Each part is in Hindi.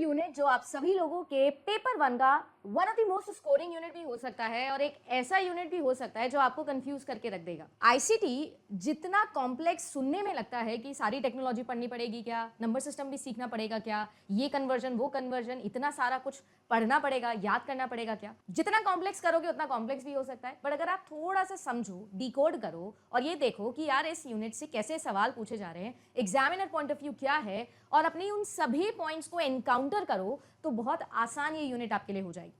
यूनिट जो आप सभी लोगों के पेपर वन का one of the most scoring unit भी हो सकता है और एक ऐसा यूनिट भी हो सकता है जो आपको कंफ्यूज करके रख देगा। आईसीटी जितना कॉम्प्लेक्स सुनने में लगता है कि सारी टेक्नोलॉजी पढ़नी पड़ेगी क्या, नंबर सिस्टम भी सीखना पड़ेगा क्या, ये कन्वर्जन वो कन्वर्जन, इतना सारा कुछ पढ़ना पड़ेगा, याद करना पड़ेगा क्या, जितना कॉम्प्लेक्स करोगे उतना कॉम्प्लेक्स भी हो सकता है। बट अगर आप थोड़ा सा समझो, डिकोड करो और ये देखो कि यार इस यूनिट से कैसे सवाल पूछे जा रहे हैं, एग्जामिनर पॉइंट ऑफ व्यू क्या है, और अपनी उन सभी पॉइंट्स को एनकाउंटर करो, तो बहुत आसान ये यूनिट आपके लिए हो जाएगी।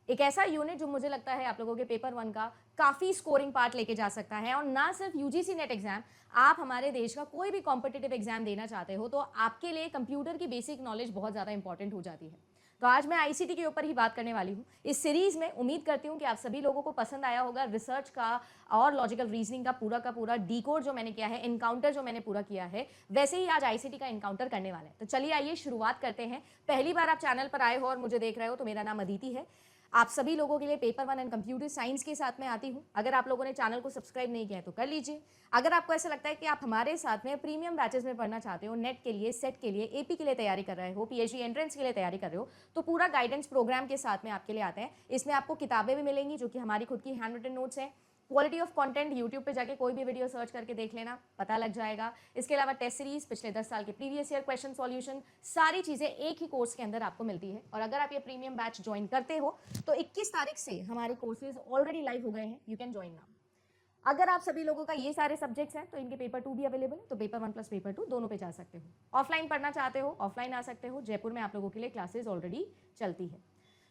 एक ऐसा यूनिट जो मुझे लगता है आप लोगों के पेपर वन का काफी स्कोरिंग पार्ट लेके जा सकता है। और ना सिर्फ यूजीसी नेट एग्जाम, आप हमारे देश का कोई भी कॉम्पिटिटिव एग्जाम देना चाहते हो तो आपके लिए कंप्यूटर की बेसिक नॉलेज बहुत ज्यादा इंपॉर्टेंट हो जाती है। तो आज मैं आईसीटी के ऊपर ही बात करने वाली हूँ। इस सीरीज में उम्मीद करती हूँ कि आप सभी लोगों को पसंद आया होगा। रिसर्च का और लॉजिकल रीजनिंग का पूरा डीकोड जो मैंने किया है, एनकाउंटर जो मैंने पूरा किया है, वैसे ही आज आईसीटी का एनकाउंटर करने वाले हैं। तो चलिए आइए शुरुआत करते हैं। पहली बार आप चैनल पर आए हो और मुझे देख रहे हो तो मेरा नाम अदिति है। आप सभी लोगों के लिए paper one and computer science के साथ में आती हूँ। अगर आप लोगों ने चैनल को सब्सक्राइब नहीं किया है तो कर लीजिए। अगर आपको ऐसा लगता है कि आप हमारे साथ में प्रीमियम बैचेस में पढ़ना चाहते हो, नेट के लिए, सेट के लिए, एपी के लिए तैयारी कर रहे हो, पीएचडी एंट्रेंस के लिए तैयारी कर रहे हो, तो पूरा गाइडेंस प्रोग्राम के साथ में आपके लिए आते हैं। इसमें आपको किताबें भी मिलेंगी जो कि हमारी खुद की हैंड रिटन नोट्स हैं। क्वालिटी ऑफ कंटेंट यूट्यूब पे जाके कोई भी वीडियो सर्च करके देख लेना, पता लग जाएगा। इसके अलावा टेस्ट सीरीज, पिछले 10 साल के प्रीवियस ईयर क्वेश्चन सॉल्यूशन, सारी चीजें एक ही कोर्स के अंदर आपको मिलती है। और अगर आप ये प्रीमियम बैच ज्वाइन करते हो तो 21 तारीख से हमारे कोर्सेज ऑलरेडी लाइव हो गए हैं। You can join now. अगर आप सभी लोगों का ये सारे सब्जेक्ट्स हैं तो इनके पेपर 2 भी अवेलेबल है, तो पेपर 1 प्लस पेपर 2 दोनों पे जा सकते हो। ऑफलाइन पढ़ना चाहते हो, ऑफलाइन आ सकते हो। जयपुर में आप लोगों के लिए क्लासेस ऑलरेडी चलती है।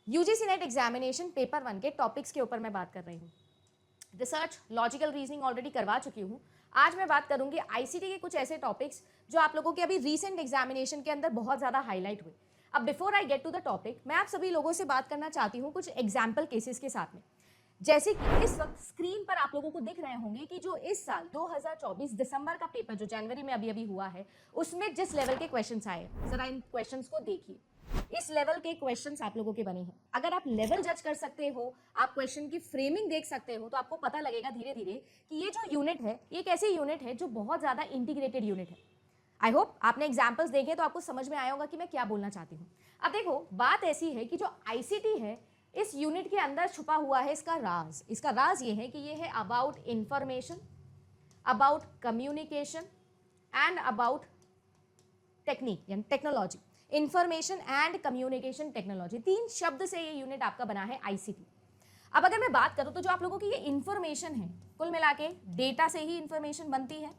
यूजीसी नेट एग्जामिनेशन पेपर 1 के टॉपिक्स के ऊपर मैं बात कर रही हूँ। रिसर्च, लॉजिकल रीजनिंग ऑलरेडी करवा चुकी हूँ। आज मैं बात करूंगी आईसीटी के कुछ ऐसे टॉपिक्स जो आप लोगों के अभी रीसेंट एग्जामिनेशन के अंदर बहुत ज्यादा हाईलाइट हुए। अब before I get to the topic, मैं आप सभी लोगों से बात करना चाहती हूँ कुछ एग्जाम्पल केसेस के साथ में। जैसे कि इस वक्त स्क्रीन पर आप लोगों को दिख रहे होंगे कि जो इस साल 2024 दिसंबर का पेपर जो जनवरी में अभी हुआ है, उसमें जिस लेवल के क्वेश्चंस आए, जरा इन क्वेश्चंस को देखिए। इस लेवल के क्वेश्चंस आप लोगों के बने हैं। अगर आप लेवल जज कर सकते हो, आप क्वेश्चन की फ्रेमिंग देख सकते हो, तो आपको पता लगेगा धीरे धीरे कि ये जो यूनिट है, ये एक ऐसी यूनिट है जो बहुत ज्यादा इंटीग्रेटेड यूनिट है। आई होप आपने एग्जाम्पल्स देखे तो आपको समझ में आया होगा कि मैं क्या बोलना चाहती हूँ। अब देखो, बात ऐसी है कि जो आईसीटी है, इस यूनिट के अंदर छुपा हुआ है इसका राज। इसका राज ये है कि ये है about information, about communication and about technique यानी technology. Information and communication technology, 3 शब्द से ये यूनिट आपका बना है आईसीटी। अब अगर मैं बात करूं तो जो आप लोगों की ये इंफॉर्मेशन है, कुल मिला के डेटा से ही इंफॉर्मेशन बनती है।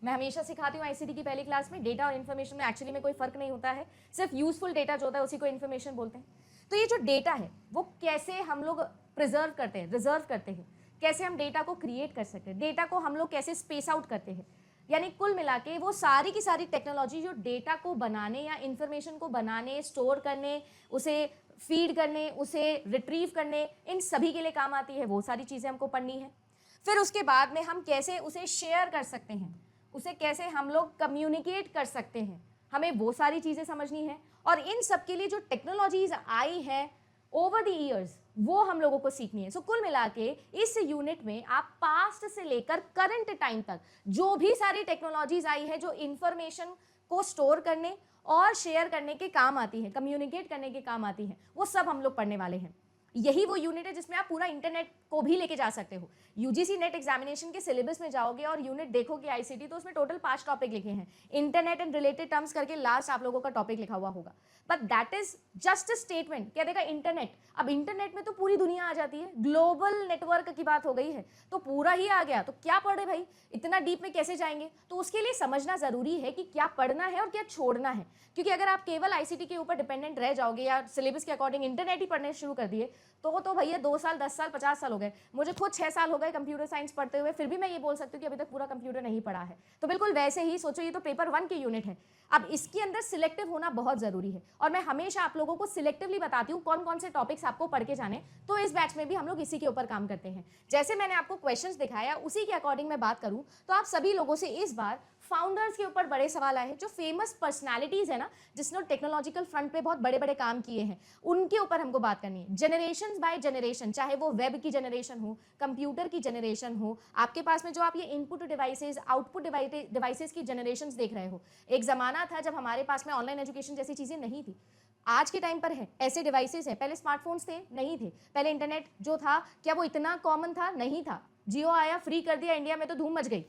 मैं हमेशा सिखाती हूँ आईसीटी की पहली क्लास में, डेटा और इंफॉर्मेशन में एक्चुअली में कोई फर्क नहीं होता है, सिर्फ यूजफुल डेटा जो होता है उसी को इंफॉर्मेशन बोलते हैं। तो ये जो डेटा है वो कैसे हम लोग प्रिजर्व करते हैं, रिजर्व करते हैं, कैसे हम डेटा को क्रिएट कर सकते हैं, डेटा को हम लोग कैसे स्पेस आउट करते हैं, यानी कुल मिला के वो सारी की सारी टेक्नोलॉजी जो डेटा को बनाने या इंफॉर्मेशन को बनाने, स्टोर करने, उसे फीड करने, उसे रिट्रीव करने, इन सभी के लिए काम आती है, वो सारी चीज़ें हमको पढ़नी है। फिर उसके बाद में हम कैसे उसे शेयर कर सकते हैं, उसे कैसे हम लोग कम्युनिकेट कर सकते हैं, हमें वो सारी चीज़ें समझनी है। और इन सब के लिए जो टेक्नोलॉजीज आई है ओवर द ईयर्स, वो हम लोगों को सीखनी है। सो कुल मिला के इस यूनिट में आप पास्ट से लेकर करंट टाइम तक जो भी सारी टेक्नोलॉजीज आई है जो इंफॉर्मेशन को स्टोर करने और शेयर करने के काम आती है, कम्युनिकेट करने के काम आती है, वो सब हम लोग पढ़ने वाले हैं। यही वो यूनिट है जिसमें आप पूरा इंटरनेट को भी लेके जा सकते हो। यूजीसी नेट एग्जामिनेशन के सिलेबस में जाओगे और यूनिट देखोगे आईसीटी, तो उसमें टोटल 5 टॉपिक लिखे हैं। इंटरनेट एंड रिलेटेड टर्म्स करके लास्ट आप लोगों का टॉपिक लिखा हुआ होगा, but that is just a statement. क्या देगा इंटरनेट? अब इंटरनेट में तो पूरी दुनिया आ जाती है, ग्लोबल नेटवर्क की बात हो गई है, तो पूरा ही आ गया, तो क्या पढ़े भाई, इतना डीप में कैसे जाएंगे? तो उसके लिए समझना जरूरी है कि क्या पढ़ना है और क्या छोड़ना है। क्योंकि अगर आप केवल आईसीटी के ऊपर डिपेंडेंट रह जाओगे या सिलेबस के अकॉर्डिंग इंटरनेट ही पढ़ने शुरू कर दिए, तो भैया 2 साल, 10 साल, 50 साल हो गए। मुझे खुद 6 साल हो गए कंप्यूटर साइंस पढ़ते हुए, फिर भी मैं ये बोल सकती हूँ कि अभी तक पूरा कंप्यूटर नहीं पढ़ा है। तो बिल्कुल वैसे ही सोचो, ये तो पेपर 1 की यूनिट है। अब इसके अंदर सिलेक्टिव होना बहुत जरूरी है और मैं हमेशा आप लोगों को सिलेक्टिवली बताती हूँ कौन कौन से टॉपिक्स आपको पढ़ के जाने। तो इस बैच में भी हम लोग इसी के ऊपर काम करते हैं। जैसे मैंने आपको क्वेश्चंस दिखाया, उसी के अकॉर्डिंग मैं बात करूँ तो आप सभी लोगों से इस बार फाउंडर्स के ऊपर बड़े सवाल आए हैं, जो फेमस पर्सनालिटीज है ना, जिसने टेक्नोलॉजिकल फ्रंट पे बहुत बड़े बड़े काम किए हैं, उनके ऊपर हमको बात करनी है। जनरेशन बाय जनरेशन, चाहे वो वेब की जनरेशन हो, कंप्यूटर की जनरेशन हो, आपके पास में जो आप ये इनपुट डिवाइसेस, आउटपुट डिवाइसेस की जनरेशन देख रहे हो। एक जमाना था जब हमारे पास में ऑनलाइन एजुकेशन जैसी चीजें नहीं थी। आज के टाइम पर है, ऐसे डिवाइसेस हैं। पहले स्मार्टफोन्स थे, नहीं थे। पहले इंटरनेट जो था, क्या वो इतना कॉमन था? नहीं था। जियो आया, फ्री कर दिया, इंडिया में तो धूम मच गई।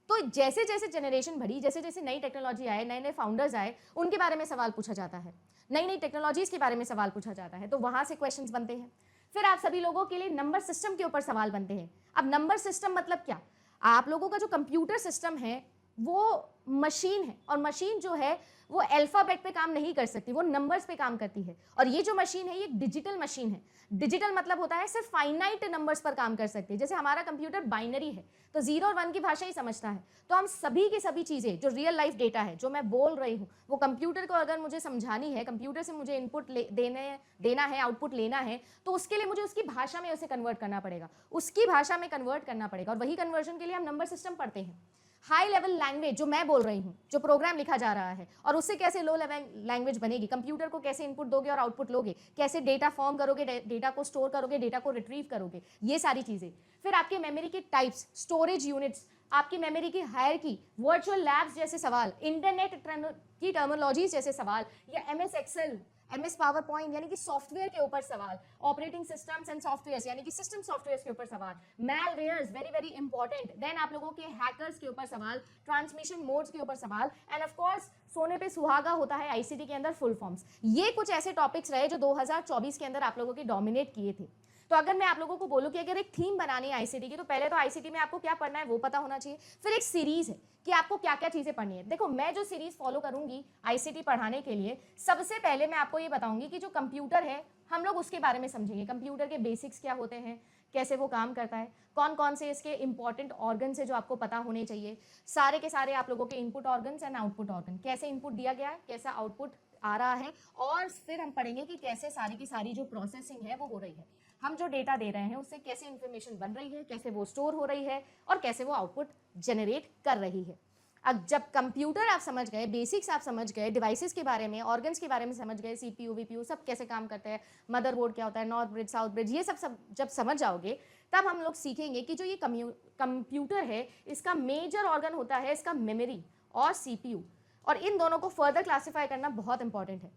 तो जैसे जैसे जनरेशन बढ़ी, जैसे जैसे नई टेक्नोलॉजी आए, नए नए फाउंडर्स आए, उनके बारे में सवाल पूछा जाता है, नई नई टेक्नोलॉजीज के बारे में सवाल पूछा जाता है, तो वहां से क्वेश्चंस बनते हैं। फिर आप सभी लोगों के लिए नंबर सिस्टम के ऊपर सवाल बनते हैं। अब नंबर सिस्टम मतलब क्या? आप लोगों का जो कंप्यूटर सिस्टम है वो मशीन है, और मशीन जो है वो अल्फाबेट पे काम नहीं कर सकती, वो नंबर्स पे काम करती है। और ये जो मशीन है ये एक डिजिटल मशीन है। डिजिटल मतलब होता है सिर्फ फाइनाइट नंबर्स पर काम कर सकती है। जैसे हमारा कंप्यूटर बाइनरी है, तो 0 और 1 की भाषा ही समझता है। तो हम सभी की सभी चीज़ें जो रियल लाइफ डेटा है, जो मैं बोल रही हूँ, वो कंप्यूटर को अगर मुझे समझानी है, कंप्यूटर से मुझे इनपुट देना है, आउटपुट लेना है, तो उसके लिए मुझे उसकी भाषा में उसे कन्वर्ट करना पड़ेगा, उसकी भाषा में कन्वर्ट करना पड़ेगा। और वही कन्वर्जन के लिए हम नंबर सिस्टम पढ़ते हैं। हाई लेवल लैंग्वेज जो मैं बोल रही हूँ, जो प्रोग्राम लिखा जा रहा है, और उससे कैसे लो लेवल लैंग्वेज बनेगी, कंप्यूटर को कैसे इनपुट दोगे और आउटपुट लोगे, कैसे डेटा फॉर्म करोगे, डेटा को स्टोर करोगे, डेटा को रिट्रीव करोगे, ये सारी चीजें। फिर आपके मेमोरी के टाइप्स, स्टोरेज यूनिट्स, आपकी मेमोरी की हायरार्की, वर्चुअल लैब्स जैसे सवाल, इंटरनेट की टर्मिनोलॉजीज जैसे सवाल, या MS Excel, MS PowerPoint यानी कि सॉफ्टवेयर के ऊपर सवाल, ऑपरेटिंग सिस्टम्स एंड सॉफ्टवेयर्स यानी कि सिस्टम सॉफ्टवेयर्स के ऊपर सवाल, मैलवेयर्स वेरी वेरी इंपॉर्टेंट, देन आप लोगों के हैकर्स के ऊपर सवाल, ट्रांसमिशन मोड्स के ऊपर सवाल, एंड ऑफ कोर्स सोने पे सुहागा होता है आईसीटी के अंदर फुल फॉर्म्स। ये कुछ ऐसे टॉपिक्स रहे जो 2024 के अंदर आप लोगों के डोमिनेट किए थे। तो अगर मैं आप लोगों को बोलूं कि अगर एक थीम बनानी है आईसीटी की, तो पहले तो आईसीटी में आपको क्या पढ़ना है वो पता होना चाहिए। फिर एक सीरीज है कि आपको क्या क्या चीजें पढ़नी है। देखो, मैं जो सीरीज फॉलो करूंगी आईसीटी पढ़ाने के लिए, सबसे पहले मैं आपको ये बताऊंगी कि जो कंप्यूटर है हम लोग उसके बारे में समझेंगे। कंप्यूटर के बेसिक्स क्या होते हैं, कैसे वो काम करता है, कौन कौन से इसके इंपॉर्टेंट ऑर्गन्स है जो आपको पता होने चाहिए, सारे के सारे आप लोगों के input organs and output organ, कैसे इनपुट दिया गया है, कैसा आउटपुट आ रहा है, और फिर हम पढ़ेंगे कि कैसे सारी की सारी जो प्रोसेसिंग है वो हो रही है, हम जो डेटा दे रहे हैं उससे कैसे इंफॉर्मेशन बन रही है, कैसे वो स्टोर हो रही है, और कैसे वो आउटपुट जनरेट कर रही है। अब जब कंप्यूटर आप समझ गए, बेसिक्स आप समझ गए, डिवाइसेस के बारे में, ऑर्गन्स के बारे में समझ गए, सीपीयू वीपीयू सब कैसे काम करते हैं, मदरबोर्ड क्या होता है, नॉर्थ ब्रिज साउथ ब्रिज, ये सब जब समझ जाओगे, तब हम लोग सीखेंगे कि जो ये कंप्यूटर है इसका मेजर ऑर्गन होता है इसका मेमोरी और सीपीयू, और इन दोनों को फर्दर क्लासिफाई करना बहुत इंपॉर्टेंट है।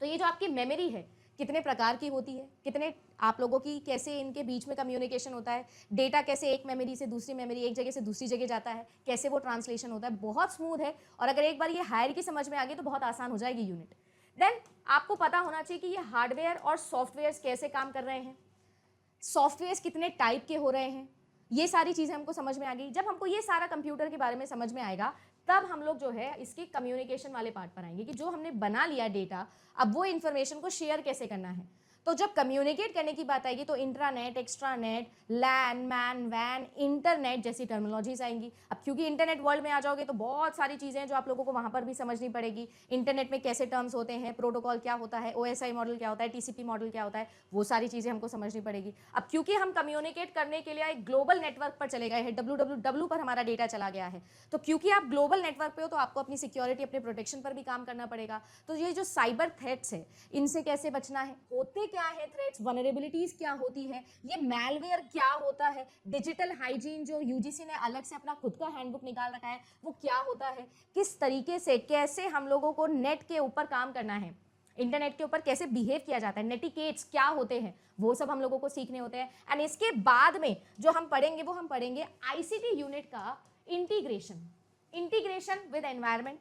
तो ये जो आपकी मेमोरी है कितने प्रकार की होती है, कितने आप लोगों की, कैसे इनके बीच में कम्युनिकेशन होता है, डेटा कैसे एक मेमोरी से दूसरी मेमोरी, एक जगह से दूसरी जगह जाता है, कैसे वो ट्रांसलेशन होता है, बहुत स्मूथ है। और अगर एक बार ये हायरार्की समझ में आ गई तो बहुत आसान हो जाएगी यूनिट। देन आपको पता होना चाहिए कि ये हार्डवेयर और सॉफ्टवेयर कैसे काम कर रहे हैं, सॉफ्टवेयर कितने टाइप के हो रहे हैं, ये सारी चीज़ें हमको समझ में आ गई। जब हमको ये सारा कंप्यूटर के बारे में समझ में आएगा, तब हम लोग जो है इसके कम्युनिकेशन वाले पार्ट पर आएंगे कि जो हमने बना लिया डेटा, अब वो इन्फॉर्मेशन को शेयर कैसे करना है। तो जब कम्युनिकेट करने की बात आएगी तो इंट्रानेट, एक्स्ट्रानेट, लैन, मैन, वैन, इंटरनेट जैसी टर्मिनोलॉजीज आएंगी। अब क्योंकि इंटरनेट वर्ल्ड में आ जाओगे तो बहुत सारी चीज़ें हैं जो आप लोगों को वहाँ पर भी समझनी पड़ेगी। इंटरनेट में कैसे टर्म्स होते हैं, प्रोटोकॉल क्या होता है, ओएसआई मॉडल क्या होता है, टीसीपी मॉडल क्या होता है, वो सारी चीज़ें हमको समझनी पड़ेगी। अब क्योंकि हम कम्युनिकेट करने के लिए एक ग्लोबल नेटवर्क पर चले गए हैं, www पर हमारा डेटा चला गया है, तो क्योंकि आप ग्लोबल नेटवर्क पे हो तो आपको अपनी सिक्योरिटी, अपने प्रोटेक्शन पर भी काम करना पड़ेगा। तो ये जो साइबर थ्रेट्स है, इनसे कैसे बचना है, होते क्या है थ्रेट्स, वनरेबिलिटीज क्या होती है, ये मैलवेयर क्या होता है, डिजिटल हाइजीन जो यूजीसी ने अलग से अपना खुद का हैंडबुक निकाल रखा है वो क्या होता है, किस तरीके से कैसे हम लोगों को नेट के ऊपर काम करना है, इंटरनेट के ऊपर कैसे बिहेव किया जाता है, नेटिकेट्स क्या होते हैं, वो सब हम लोगों को सीखने होते हैं। एंड इसके बाद में जो हम पढ़ेंगे वो हम पढ़ेंगे आईसीटी यूनिट का integration, integration with environment,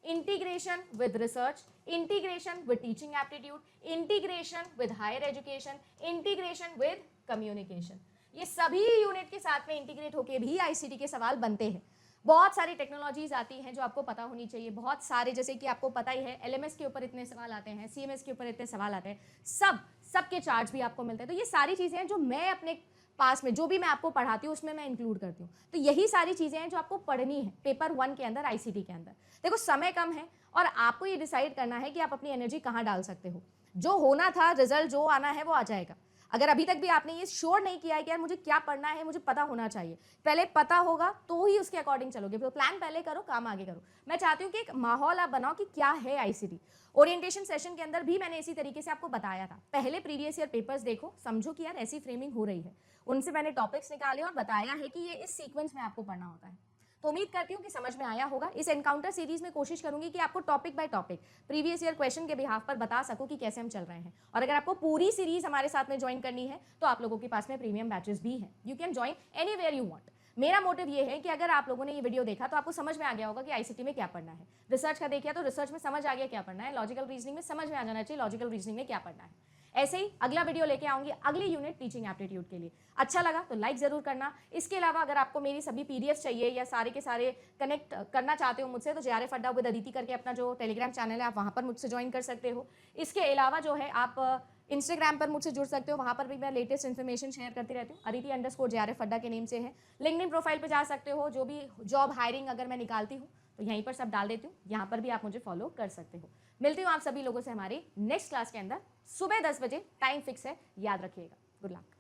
integration with research, integration with teaching aptitude, integration with higher education, integration with communication। ये सभी यूनिट के साथ में इंटीग्रेट होके भी आईसीटी के सवाल बनते हैं। बहुत सारी टेक्नोलॉजीज आती हैं जो आपको पता होनी चाहिए, बहुत सारे, जैसे कि आपको पता ही है एलएमएस के ऊपर इतने सवाल आते हैं, सीएमएस के ऊपर इतने सवाल आते हैं, सबके चार्ट्स भी आपको मिलते हैं। तो ये सारी चीज़ें हैं जो मैं अपने पास में जो भी मैं आपको पढ़ाती हूँ उसमें मैं इंक्लूड करती हूँ। तो यही सारी चीज़ें हैं जो आपको पढ़नी है पेपर 1 के अंदर आईसीटी के अंदर। देखो, समय कम है और आपको ये डिसाइड करना है कि आप अपनी एनर्जी कहाँ डाल सकते हो। जो होना था, रिजल्ट जो आना है वो आ जाएगा। अगर अभी तक भी आपने ये श्योर नहीं किया है कि यार मुझे क्या पढ़ना है, मुझे पता होना चाहिए, पहले पता होगा तो ही उसके अकॉर्डिंग चलोगे। तो प्लान पहले करो, काम आगे करो। मैं चाहती हूँ कि एक माहौल आप बनाओ कि क्या है आईसीटी। ओरिएंटेशन सेशन के अंदर भी मैंने इसी तरीके से आपको बताया था। पहले प्रीवियस ईयर पेपर्स देखो, समझो कि यार ऐसी फ्रेमिंग हो रही है, उनसे मैंने टॉपिक्स निकाले और बताया है कि ये इस सीक्वेंस में आपको पढ़ना होता है। तो उम्मीद करती हूँ कि समझ में आया होगा। इस एनकाउंटर सीरीज में कोशिश करूंगी कि आपको topic by topic previous year question के बिहाफ पर बता सकूं कि कैसे हम चल रहे हैं। और अगर आपको पूरी सीरीज हमारे साथ में ज्वाइन करनी है तो आप लोगों के पास में प्रीमियम बैचेस भी हैं। You can join anywhere you want. मेरा मोटिव ये है कि अगर आप लोगों ने ये वीडियो देखा तो आपको समझ में आ गया होगा कि आईसीटी में क्या पढ़ना है। रिसर्च का देखिए तो रिसर्च में समझ आ गया क्या पढ़ना है, लॉजिकल रीजनिंग में समझ में आ जाना चाहिए लॉजिकल रीजनिंग में क्या पढ़ना है। ऐसे ही अगला वीडियो लेके आऊंगी अगली यूनिट टीचिंग एप्टीट्यूड के लिए। अच्छा लगा तो लाइक जरूर करना। इसके अलावा अगर आपको मेरी सभी पीडीएफ चाहिए या सारे के सारे कनेक्ट करना चाहते हो मुझसे तो जेआरएफ अड्डा विद अदिति करके अपना जो टेलीग्राम चैनल है आप वहां पर मुझसे ज्वाइन कर सकते हो। इसके अलावा जो है आप इंस्टाग्राम पर मुझसे जुड़ सकते हो, वहां पर भी मैं लेटेस्ट इन्फॉर्मेशन शेयर करती रहती हूँ। अदिति_JRF अड्डा के नेम से है। लिंक्डइन प्रोफाइल पे जा सकते हो, जो भी जॉब हायरिंग अगर मैं निकालती हूँ तो यहीं पर सब डाल देती हूँ, यहाँ पर भी आप मुझे फॉलो कर सकते हो। मिलती हूँ आप सभी लोगों से हमारी नेक्स्ट क्लास के अंदर सुबह 10 बजे, टाइम फिक्स है, याद रखिएगा। Good luck.